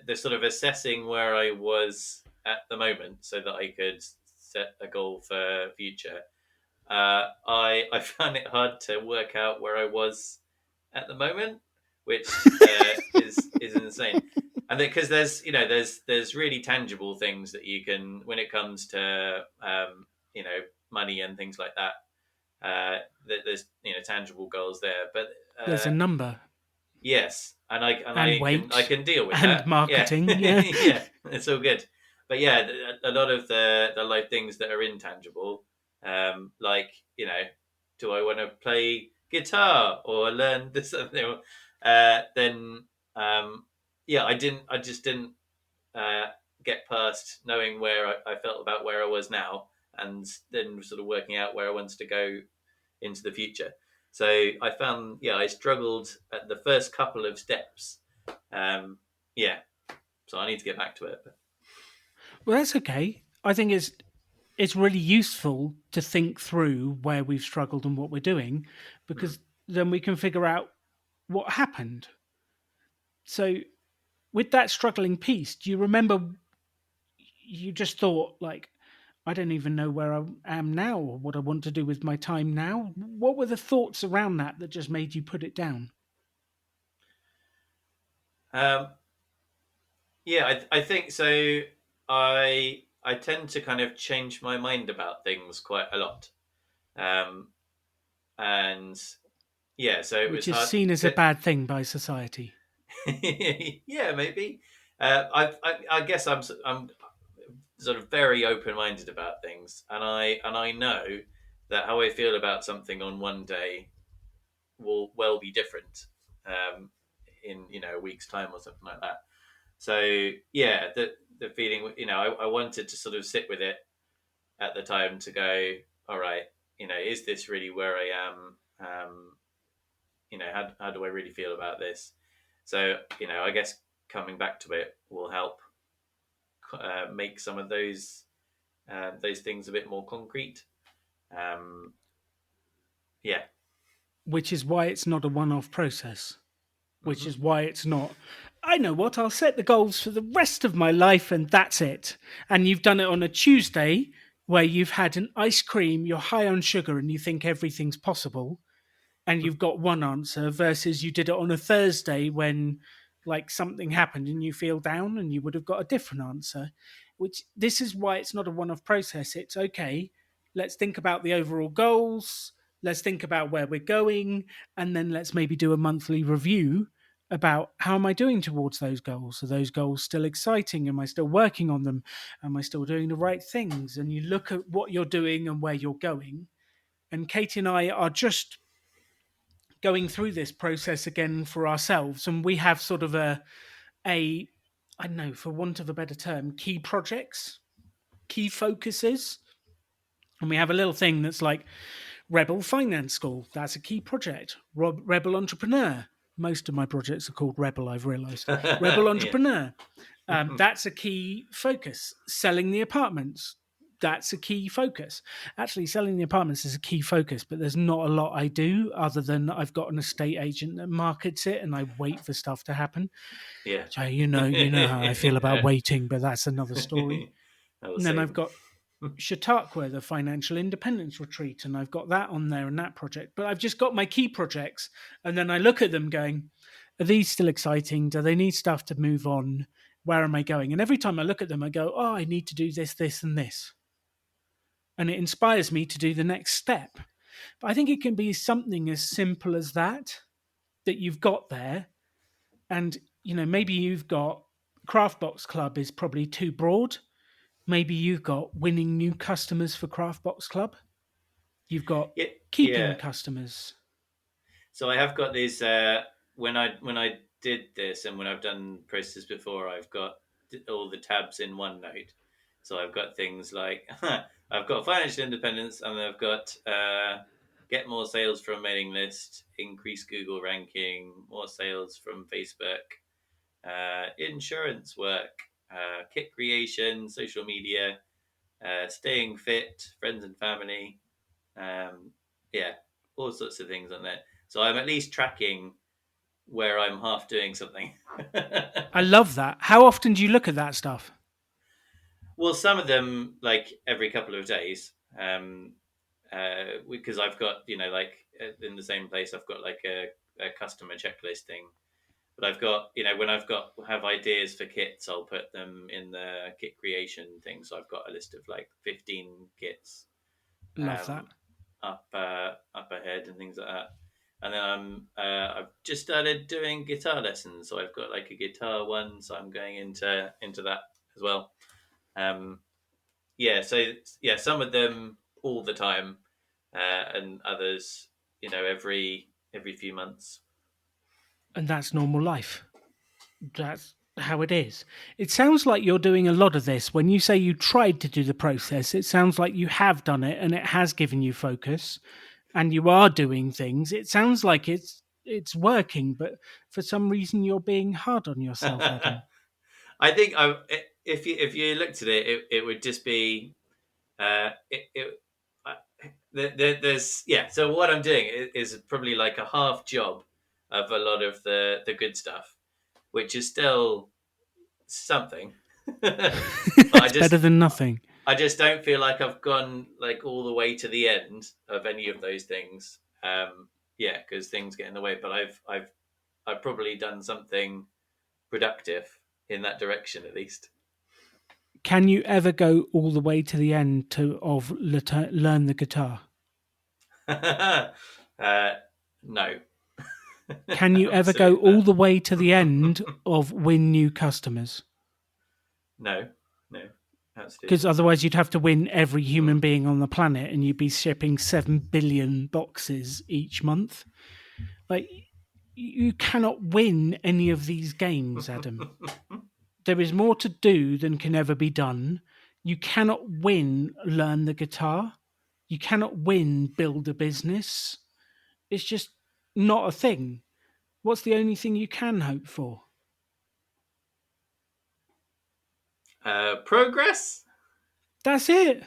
the sort of assessing where I was at the moment so that I could set a goal for future. I found it hard to work out where I was at the moment, which is insane. And because there's really tangible things that you can when it comes to money and things like that. There's tangible goals there, but There's a number yes, and I and and I weight can deal with and that. Yeah, marketing. Yeah. yeah, it's all good. But yeah, a lot of the like things that are intangible, like do I want to play guitar or learn this something? Then yeah, I just didn't uh, get past knowing where I felt about where I was now, and then sort of working out where I wanted to go into the future. So I found, yeah, I struggled at the first couple of steps. Yeah, so I need to get back to it. Well, that's okay. I think it's really useful to think through where we've struggled and what we're doing, Mm. because then we can figure out what happened. So, with that struggling piece, do you remember you just thought like, I don't even know where I am now or what I want to do with my time now? What were the thoughts around that that just made you put it down? Um, yeah, I think so. I tend to kind of change my mind about things quite a lot, um, and yeah, so it Which was is hard. seen as a bad thing by society. Yeah, maybe. I guess I'm sort of very open minded about things, and I know that how I feel about something on one day will well be different um, in a week's time or something like that. So yeah, the feeling I wanted to sort of sit with it at the time to go, all right, is this really where I am? How do I really feel about this? So I guess coming back to it will help make some of those things a bit more concrete. Um, yeah. Which is why it's not a one off process. Which Hmm. is why it's not, I know what, I'll set the goals for the rest of my life and that's it. And you've done it on a Tuesday where you've had an ice cream, you're high on sugar and you think everything's possible and you've got one answer versus you did it on a Thursday when like something happened and you feel down and you would have got a different answer. Which this is why it's not a one off process. It's okay, let's think about the overall goals, let's think about where we're going, and then let's maybe do a monthly review about how am I doing towards those goals? Are those goals still exciting? Am I still working on them? Am I still doing the right things? And you look at what you're doing and where you're going. And Katie and I are just going through this process again for ourselves, and we have sort of a I don't know, for want of a better term, key projects, key focuses, and we have a little thing that's like Rebel Finance School. That's a key project. Rebel Entrepreneur. Most of my projects are called Rebel. I've realised Rebel Yeah. Entrepreneur. That's a key focus. Selling the apartments. That's a key focus. Actually, selling the apartments is a key focus, but there's not a lot I do other than I've got an estate agent that markets it and I wait for stuff to happen. Yeah. So you know how I feel about waiting, but that's another story. Oh, And then I've same. got Chautauqua, the financial independence retreat, and I've got that on there and that project. But I've just got my key projects, and then I look at them going, are these still exciting? Do they need stuff to move on? Where am I going? And every time I look at them, I go, oh, I need to do this, this, and this. And it inspires me to do the next step. But I think it can be something as simple as that you've got there. And, maybe you've got Craftbox Club is probably too broad. Maybe you've got winning new customers for Craftbox Club. You've got Yeah. keeping Yeah. customers. So I have got these when I did this, and when I've done processes before, I've got all the tabs in OneNote. So I've got things like I've got financial independence, and I've got get more sales from mailing list, increase Google ranking, more sales from Facebook, insurance work, kit creation, social media, staying fit, friends and family. Yeah, all sorts of things on there. So I'm at least tracking where I'm half doing something. I love that. How often do you look at that stuff? Well, some of them like every couple of days, because I've got like in the same place I've got like a customer checklist thing. But I've got when I've got have ideas for kits, I'll put them in the kit creation thing. So I've got a list of like 15 kits Love that. um, up ahead and things like that. And then I've just started doing guitar lessons, so I've got like a guitar one, so I'm going into that as well. Um, yeah, so yeah, some of them all the time, and others, every few months. And that's normal life. That's how it is. It sounds like you're doing a lot of this. When you say you tried to do the process, it sounds like you have done it and it has given you focus and you are doing things. It sounds like it's working, but for some reason you're being hard on yourself, Adam. I think if you looked at it would just be it uh, there's yeah. So what I'm doing is probably like a half job of a lot of the good stuff, which is still something. But It's better than nothing. I just don't feel like I've gone like all the way to the end of any of those things. Yeah, because things get in the way. But I've probably done something productive in that direction at least. Can you ever go all the way to the end of learn the guitar? No. Can you ever go all the way to the end of win new customers? No, no, Because absolutely. otherwise you'd have to win every human being on the planet and you'd be shipping 7 billion boxes each month. Like, you cannot win any of these games, Adam. There is more to do than can ever be done. You cannot win learn the guitar. You cannot win build a business. It's just not a thing. What's the only thing you can hope for? Progress? That's it.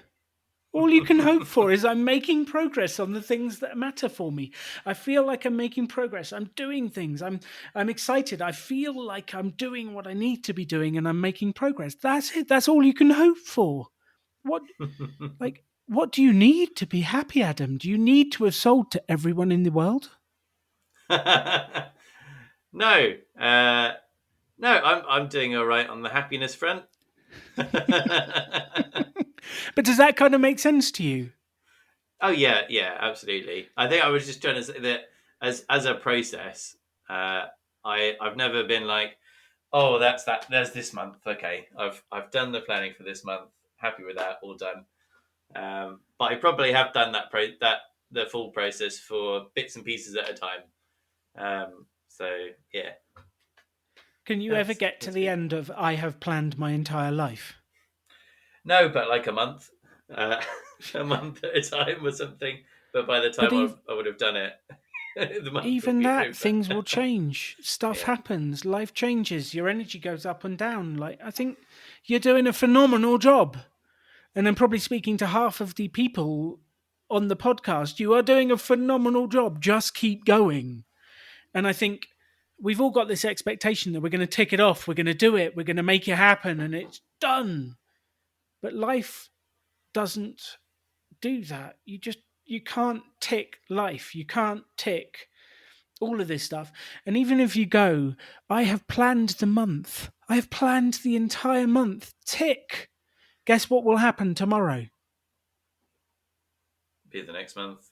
All you can hope for is I'm making progress on the things that matter for me. I feel like I'm making progress. I'm doing things. I'm excited. I feel like I'm doing what I need to be doing and I'm making progress. That's it. That's all you can hope for. What what do you need to be happy, Adam? Do you need to have sold to everyone in the world? No. No, I'm doing all right on the happiness front. But does that kind of make sense to you? Oh yeah, yeah, absolutely. I think I was just trying to say that as a process, I've never been like, oh, that's that. There's this month. Okay, I've done the planning for this month. Happy with that. All done. But I probably have done that the full process for bits and pieces at a time. So yeah, Can you ever get to that's the good. end of I have planned my entire life? No, but like a month, uh, a month at a time or something. But by the But time I would have done it, the month would even be that, over. things will change. Stuff Yeah. happens. Life changes. Your energy goes up and down. Like, I think you're doing a phenomenal job. And I'm probably speaking to half of the people on the podcast. You are doing a phenomenal job. Just keep going. And I think we've all got this expectation that we're going to tick it off. We're going to do it. We're going to make it happen. And it's done. But life doesn't do that. You can't tick life. You can't tick all of this stuff. And even if you go, I have planned the month. I have planned the entire month. Tick. Guess what will happen tomorrow? Be the next month.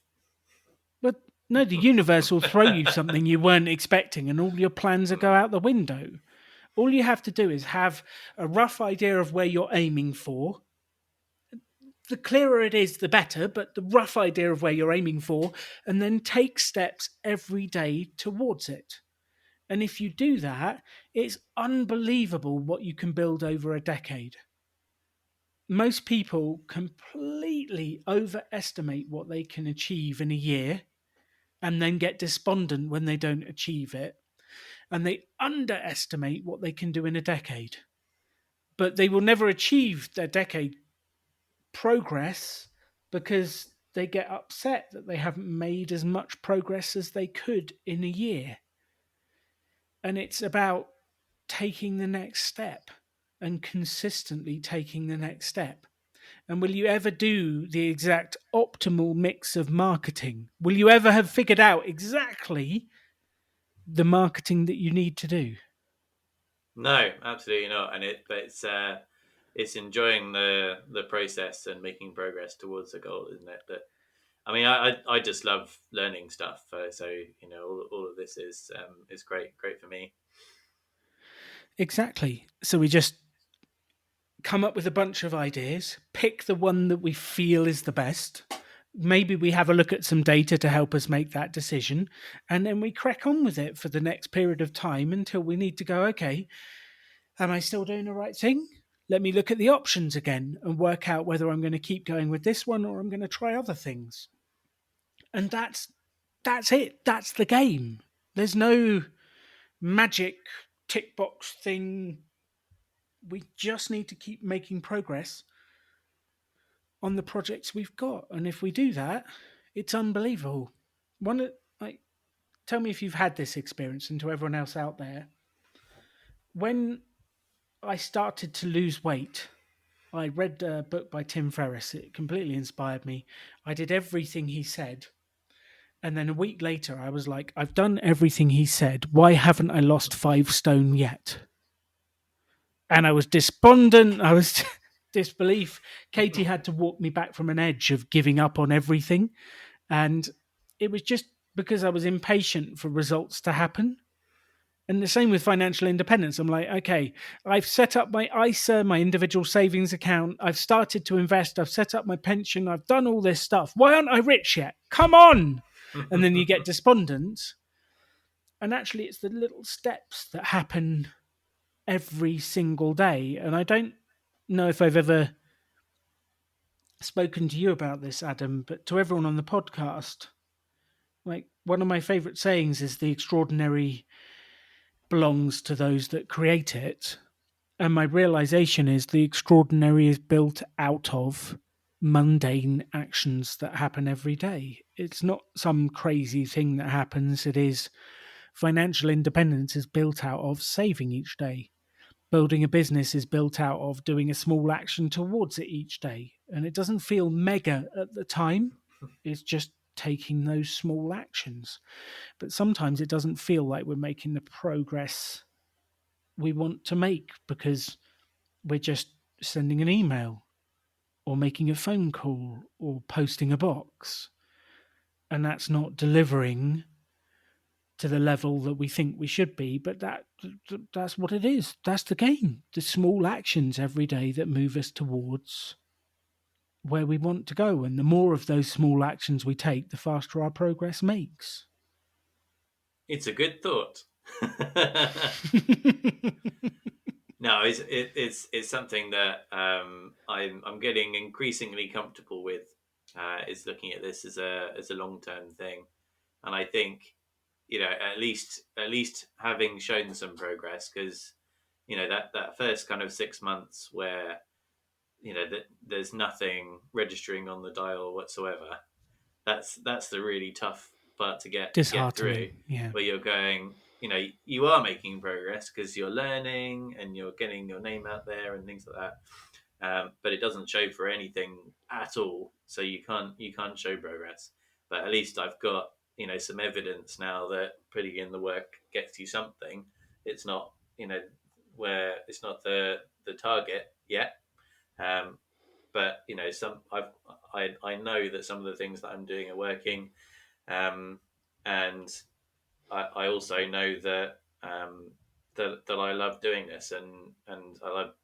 But no, the universe will throw you something you weren't expecting, and all your plans will go out the window. All you have to do is have a rough idea of where you're aiming for. The clearer it is, the better, but the rough idea of where you're aiming for, and then take steps every day towards it. And if you do that, it's unbelievable what you can build over a decade. Most people completely overestimate what they can achieve in a year and then get despondent when they don't achieve it. And they underestimate what they can do in a decade. But they will never achieve their decade progress because they get upset that they haven't made as much progress as they could in a year. And it's about taking the next step and consistently taking the next step. And will you ever do the exact optimal mix of marketing? Will you ever have figured out exactly the marketing that you need to do? No, absolutely not. But it's enjoying the process and making progress towards the goal, isn't it? But I mean, I just love learning stuff. So all of this is great for me. Exactly. So we just come up with a bunch of ideas, pick the one that we feel is the best. Maybe we have a look at some data to help us make that decision, and then we crack on with it for the next period of time until we need to go, okay, am I still doing the right thing? Let me look at the options again and work out whether I'm going to keep going with this one or I'm going to try other things. And that's it. That's the game. There's no magic tick box thing. We just need to keep making progress on the projects we've got. And if we do that, it's unbelievable. One, like, tell me if you've had this experience, and to everyone else out there, when I started to lose weight, I read a book by Tim Ferriss. It completely inspired me. I did everything he said. And then a week later, I was like, I've done everything he said. Why haven't I lost 5 stone yet? And I was despondent. I was disbelief. Katie had to walk me back from an edge of giving up on everything. And it was just because I was impatient for results to happen. And the same with financial independence. I'm like, okay, I've set up my ISA, my individual savings account. I've started to invest. I've set up my pension. I've done all this stuff. Why aren't I rich yet? Come on. And then you get despondent. And actually, it's the little steps that happen every single day. And I don't know if I've ever spoken to you about this, Adam, but to everyone on the podcast, like one of my favorite sayings is the extraordinary belongs to those that create it. And my realization is the extraordinary is built out of mundane actions that happen every day. It's not some crazy thing that happens. It is financial independence is built out of saving each day. Building a business is built out of doing a small action towards it each day. And it doesn't feel mega at the time. It's just taking those small actions. But sometimes it doesn't feel like we're making the progress we want to make because we're just sending an email or making a phone call or posting a box. And that's not delivering to the level that we think we should be, but that's what it is. That's the game. The small actions every day that move us towards where we want to go. And the more of those small actions we take, the faster our progress makes. It's a good thought. No, it's something that I'm getting increasingly comfortable with. Is looking at this as a long term thing, and I think at least having shown some progress, because that first kind of 6 months where that there's nothing registering on the dial whatsoever. That's the really tough part to get through, Disheartening. Yeah. where you're going, you are making progress because you're learning and you're getting your name out there and things like that. But it doesn't show for anything at all, so you can't show progress. But at least I've got some evidence now that putting in the work gets you something. It's not where it's not the target yet. Um, but I know that some of the things that I'm doing are working, and I also know that I love doing this, and I love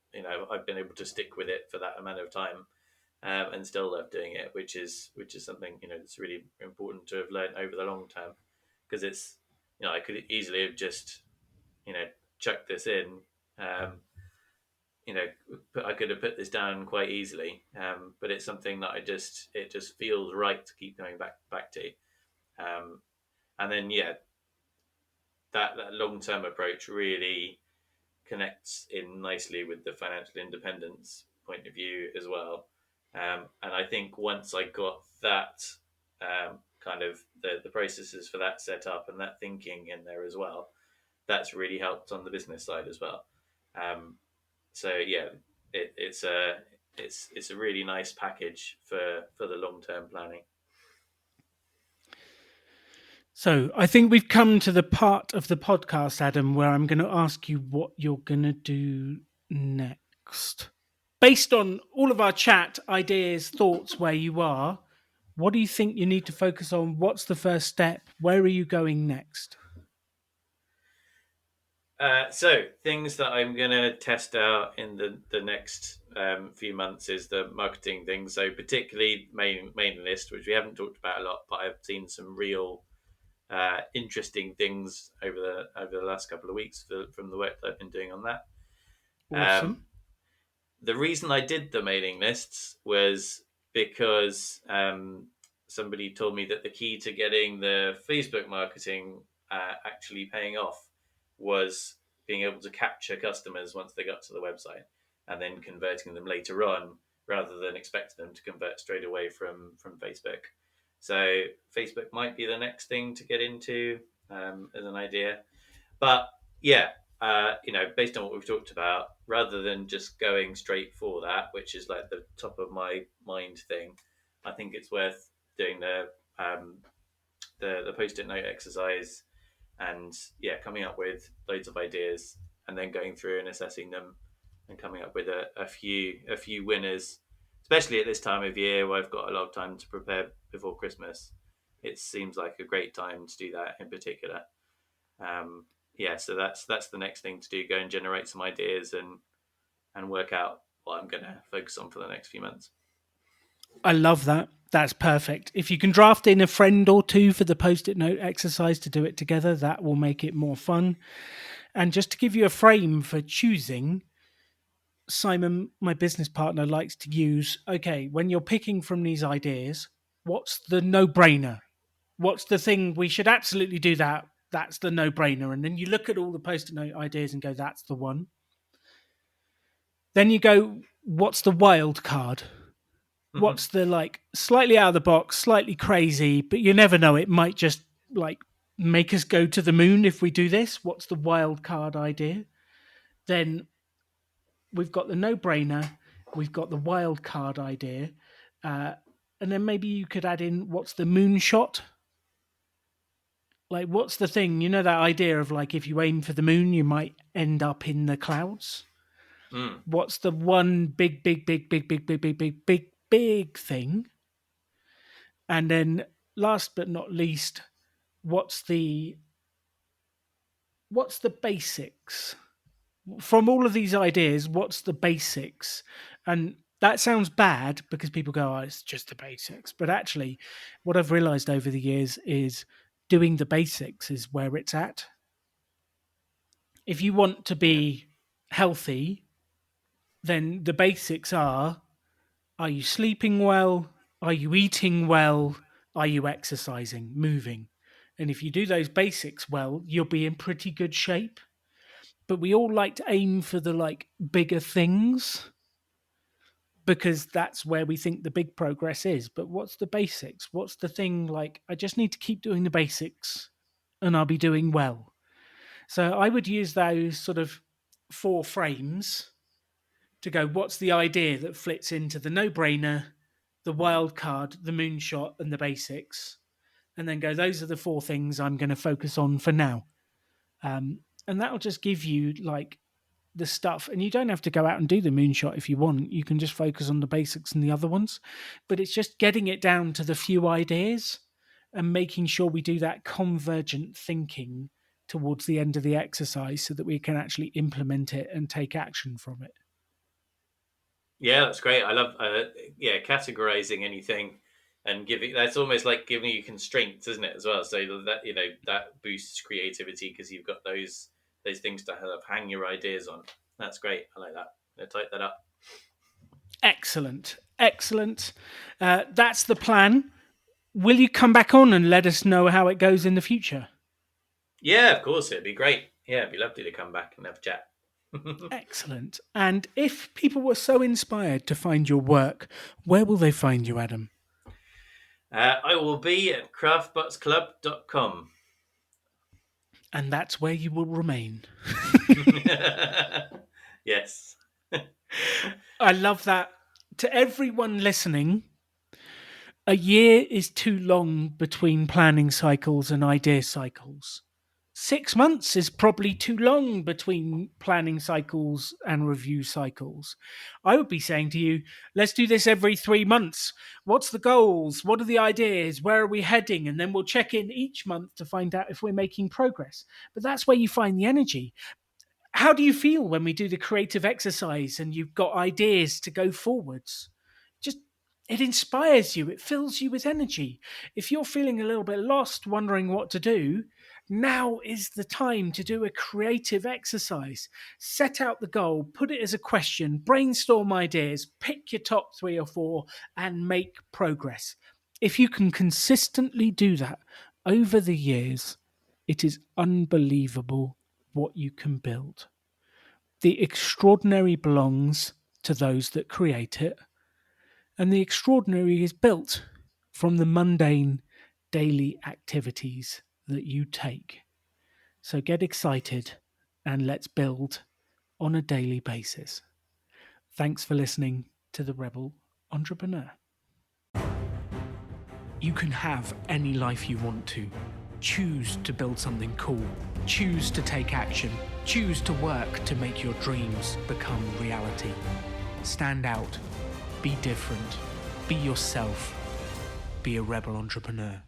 I've been able to stick with it for that amount of time, and still love doing it, which is something that's really important to have learned over the long term, because it's I could easily have just chuck this in. Um, I could have put this down quite easily, but it's something that it just feels right to keep going back to. Um, and then that long term approach really connects in nicely with the financial independence point of view as well. And I think once I got that kind of the processes for that set up and that thinking in there as well, that's really helped on the business side as well. Um, so yeah, it's a really nice package for the long term planning. So I think we've come to the part of the podcast, Adam, where I'm going to ask you what you're going to do next. Based on all of our chat, ideas, thoughts, where you are, what do you think you need to focus on? What's the first step? Where are you going next? So things that I'm going to test out in the next few months is the marketing thing. So particularly mailing list, which we haven't talked about a lot, but I've seen some real interesting things over the last couple of weeks from the work that I've been doing on that. Awesome. The reason I did the mailing lists was because somebody told me that the key to getting the Facebook marketing actually paying off was being able to capture customers once they got to the website and then converting them later on rather than expecting them to convert straight away from Facebook. So Facebook might be the next thing to get into as an idea. But yeah, based on what we've talked about, rather than just going straight for that, which is like the top of my mind thing, I think it's worth doing the post-it note exercise and coming up with loads of ideas and then going through and assessing them and coming up with a few winners, especially at this time of year where I've got a lot of time to prepare before Christmas. It seems like a great time to do that in particular. Um, so that's the next thing to do. Go and generate some ideas and work out what I'm going to focus on for the next few months. I love that. That's perfect. If you can draft in a friend or two for the post-it note exercise to do it together, that will make it more fun. And just to give you a frame for choosing, Simon, my business partner, likes to use, okay, when you're picking from these ideas, what's the no-brainer? What's the thing we should absolutely do that? That's the no-brainer. And then you look at all the post-it note ideas and go, that's the one. Then you go, what's the wild card? What's the like slightly out of the box, slightly crazy, but you never know. It might just like make us go to the moon if we do this. What's the wild card idea? Then we've got the no-brainer. We've got the wild card idea. And then maybe you could add in what's the moonshot? Like, what's the thing? You know, that idea of like, if you aim for the moon, you might end up in the clouds. What's the one big thing? And then last but not least, what's the basics? From all of these ideas, what's the basics? And that sounds bad because people go, oh, it's just the basics. But actually, what I've realized over the years is doing the basics is where it's at. If you want to be healthy, then the basics are you sleeping well? Are you eating well? Are you exercising, moving? And if you do those basics well, you'll be in pretty good shape. But we all like to aim for the like bigger things because that's where we think the big progress is. But what's the basics? What's the thing like I just need to keep doing the basics and I'll be doing well. So I would use those sort of 4 frames to go, what's the idea that fits into the no-brainer, the wild card, the moonshot, and the basics? And then go, those are the 4 things I'm going to focus on for now. And that'll just give you like the stuff. And you don't have to go out and do the moonshot if you want. You can just focus on the basics and the other ones. But it's just getting it down to the few ideas and making sure we do that convergent thinking towards the end of the exercise so that we can actually implement it and take action from it. Yeah, that's great. I love categorizing anything and giving that's almost like giving you constraints, isn't it, as well? So that that boosts creativity because you've got those those things to hang your ideas on. That's great. I like that. I'll type that up. Excellent. That's the plan. Will you come back on and let us know how it goes in the future? Yeah, of course. It'd be great. Yeah, it'd be lovely to come back and have a chat. Excellent. And if people were so inspired to find your work, where will they find you, Adam? I will be at craftbotsclub.com. And that's where you will remain. Yes. I love that. To everyone listening, a year is too long between planning cycles and idea cycles. 6 months is probably too long between planning cycles and review cycles. I would be saying to you, let's do this every 3 months. What's the goals? What are the ideas? Where are we heading? And then we'll check in each month to find out if we're making progress. But that's where you find the energy. How do you feel when we do the creative exercise and you've got ideas to go forwards? It inspires you. It fills you with energy. If you're feeling a little bit lost, wondering what to do, now is the time to do a creative exercise. Set out the goal, put it as a question, brainstorm ideas, pick your top 3 or 4, and make progress. If you can consistently do that over the years, it is unbelievable what you can build. The extraordinary belongs to those that create it. And the extraordinary is built from the mundane daily activities that you take. So get excited and let's build on a daily basis. Thanks for listening to The Rebel Entrepreneur. You can have any life you want to. Choose to build something cool. Choose to take action. Choose to work to make your dreams become reality. Stand out. Be different. Be yourself. Be a rebel entrepreneur.